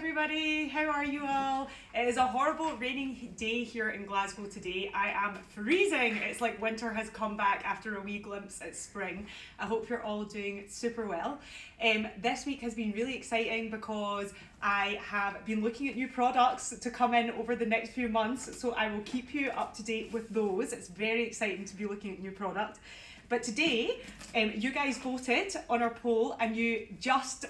everybody, how are you all? It is a horrible raining day here in Glasgow today. I am freezing. It's like winter has come back after a wee glimpse at spring. I hope you're all doing super well. This week has been really exciting because I have been looking at new products to come in over the next few months, so I will keep you up to date with those. It's very exciting to be looking at new product. But today, you guys voted on our poll and you just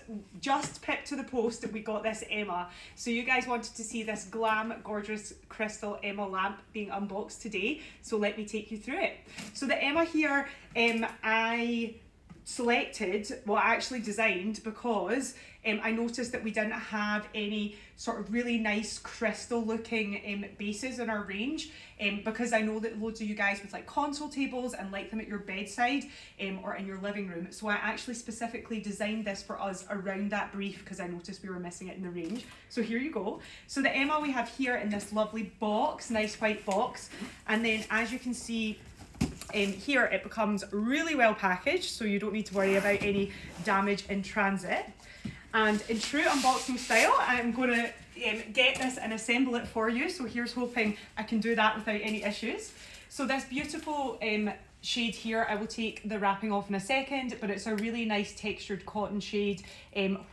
picked to the post that we got this Emma. So you guys wanted to see this glam, gorgeous crystal Emma lamp being unboxed today. So let me take you through it. So the Emma here, I actually designed because I noticed that we didn't have any sort of really nice crystal looking bases in our range, because I know that loads of you guys with like console tables and like them at your bedside or in your living room. So I actually specifically designed this for us around that brief because I noticed we were missing it in the range. So here you go. So the Emma we have here in this lovely box, nice white box, and then as you can see, here it becomes really well packaged, so you don't need to worry about any damage in transit. And in true unboxing style, I'm going to get this and assemble it for you. So here's hoping I can do that without any issues. So this beautiful shade here, I will take the wrapping off in a second, but it's a really nice textured cotton shade,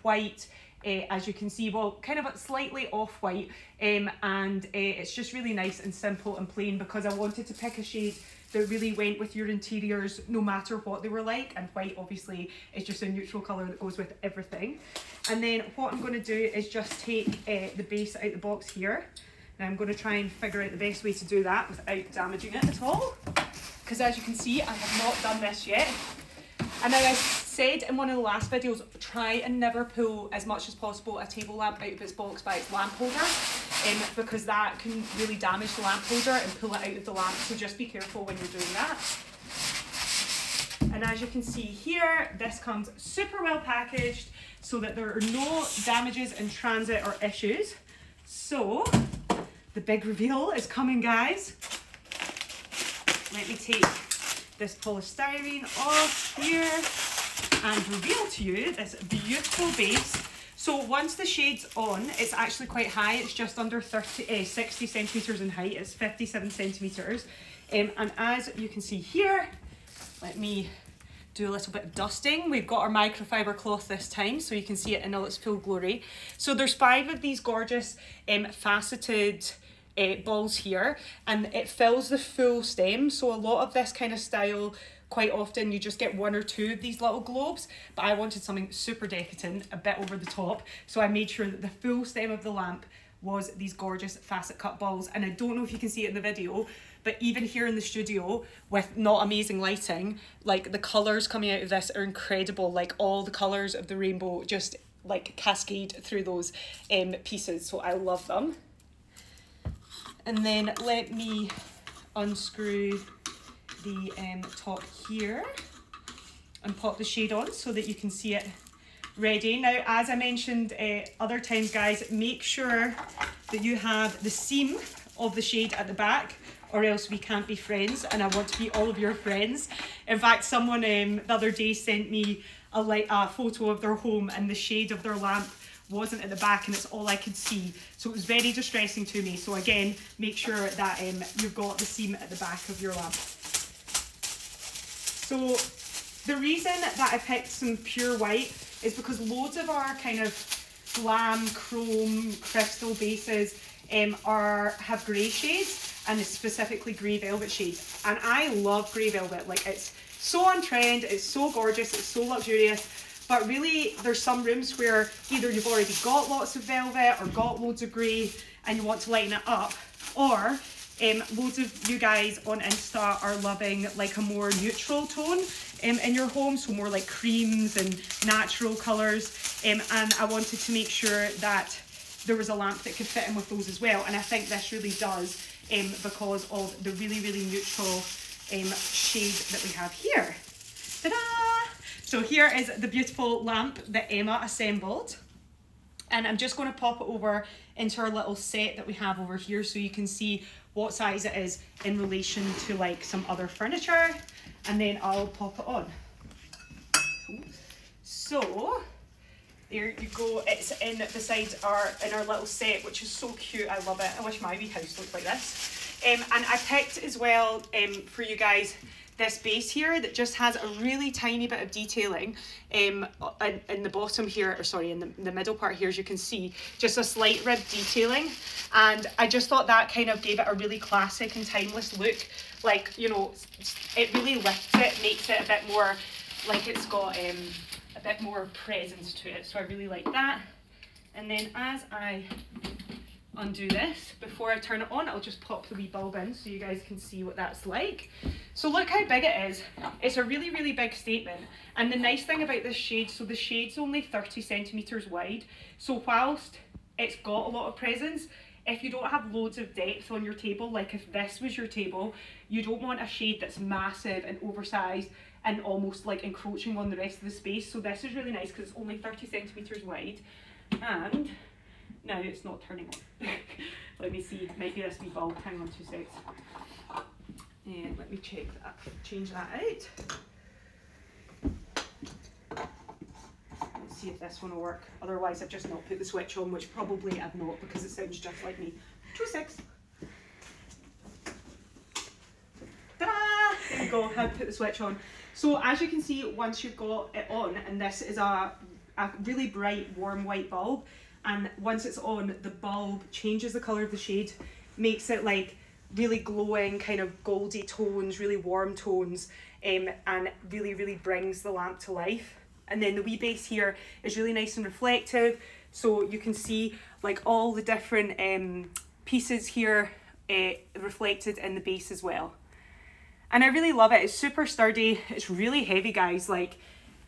white. As you can see, well, kind of slightly off-white, and it's just really nice and simple and plain because I wanted to pick a shade that really went with your interiors no matter what they were like, and white obviously is just a neutral colour that goes with everything. And then what I'm going to do is just take the base out the box here, and I'm going to try and figure out the best way to do that without damaging it at all, because as you can see I have not done this yet. And now I said in one of the last videos, try and never pull as much as possible a table lamp out of its box by its lamp holder, because that can really damage the lamp holder and pull it out of the lamp, so just be careful when you're doing that. And as you can see here, this comes super well packaged so that there are no damages in transit or issues. So the big reveal is coming, guys. Let me take this polystyrene off here and reveal to you this beautiful base. So once the shade's on, it's actually quite high. It's just under 60 centimetres in height. It's 57 centimetres. And as you can see here, let me do a little bit of dusting. We've got our microfiber cloth this time, so you can see it in all its full glory. So there's 5 of these gorgeous faceted balls here, and it fills the full stem. So a lot of this kind of style, quite often you just get 1 or 2 of these little globes, but I wanted something super decadent, a bit over the top, so I made sure that the full stem of the lamp was these gorgeous facet cut balls. And I don't know if you can see it in the video, but even here in the studio with not amazing lighting, like the colours coming out of this are incredible. Like all the colours of the rainbow just like cascade through those pieces, so I love them. And then let me unscrew the top here and pop the shade on so that you can see it ready. Now, as I mentioned other times, guys, make sure that you have the seam of the shade at the back, or else we can't be friends, and I want to be all of your friends. In fact, someone the other day sent me a photo of their home and the shade of their lamp wasn't at the back and it's all I could see, so it was very distressing to me. So again, make sure that you've got the seam at the back of your lamp. So the reason that I picked some pure white is because loads of our kind of glam, chrome, crystal bases have grey shades, and it's specifically grey velvet shades. And I love grey velvet. Like, it's so on trend, it's so gorgeous, it's so luxurious. But really, there's some rooms where either you've already got lots of velvet or got loads of grey and you want to lighten it up, or loads of you guys on Insta are loving like a more neutral tone in your home, so more like creams and natural colours. And I wanted to make sure that there was a lamp that could fit in with those as well. And I think this really does, because of the really, really neutral shade that we have here. Ta-da! So here is the beautiful lamp that Emma assembled. And I'm just going to pop it over into our little set that we have over here so you can see what size it is in relation to like some other furniture. And then I'll pop it on. So There you go. It's in beside in our little set, which is so cute. I love it. I wish my wee house looked like this. And I picked as well for you guys this base here that just has a really tiny bit of detailing in the bottom here, or sorry, in the middle part here, as you can see, just a slight rib detailing. And I just thought that kind of gave it a really classic and timeless look. Like, you know, it really lifts it, makes it a bit more like it's got a bit more presence to it. So I really like that. And then as I undo this, before I turn it on, I'll just pop the wee bulb in so you guys can see what that's like. So look how big it is. It's a really, really big statement. And the nice thing about this shade, so the shade's only 30 centimeters wide. So whilst it's got a lot of presence, if you don't have loads of depth on your table, like if this was your table, you don't want a shade that's massive and oversized and almost like encroaching on the rest of the space. So this is really nice because it's only 30 centimeters wide. And now it's not turning on. Let me see, it might be this wee bulb. Hang on 2 seconds. And let me check that, change that out. Let's see if this one will work. Otherwise I've just not put the switch on, which probably I've not because it sounds just like me. 2 seconds. Ta-da! There you go, I've put the switch on. So as you can see, once you've got it on, and this is a really bright warm white bulb, and once it's on, the bulb changes the colour of the shade, makes it like really glowing, kind of goldy tones, really warm tones, and really, really brings the lamp to life. And then the wee base here is really nice and reflective, so you can see like all the different pieces here reflected in the base as well. And I really love it. It's super sturdy. It's really heavy, guys. Like,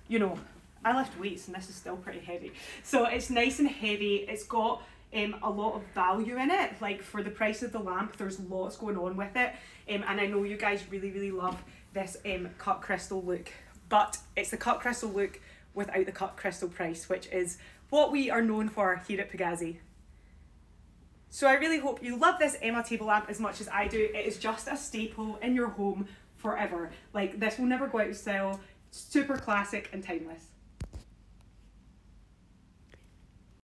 you know, I lift weights and this is still pretty heavy. So it's nice and heavy. It's got a lot of value in it. Like for the price of the lamp, there's lots going on with it. And I know you guys really, really love this cut crystal look. But it's the cut crystal look without the cut crystal price, which is what we are known for here at Pagazzi. So I really hope you love this Emma table lamp as much as I do. It is just a staple in your home forever. Like, this will never go out of style. Super classic and timeless.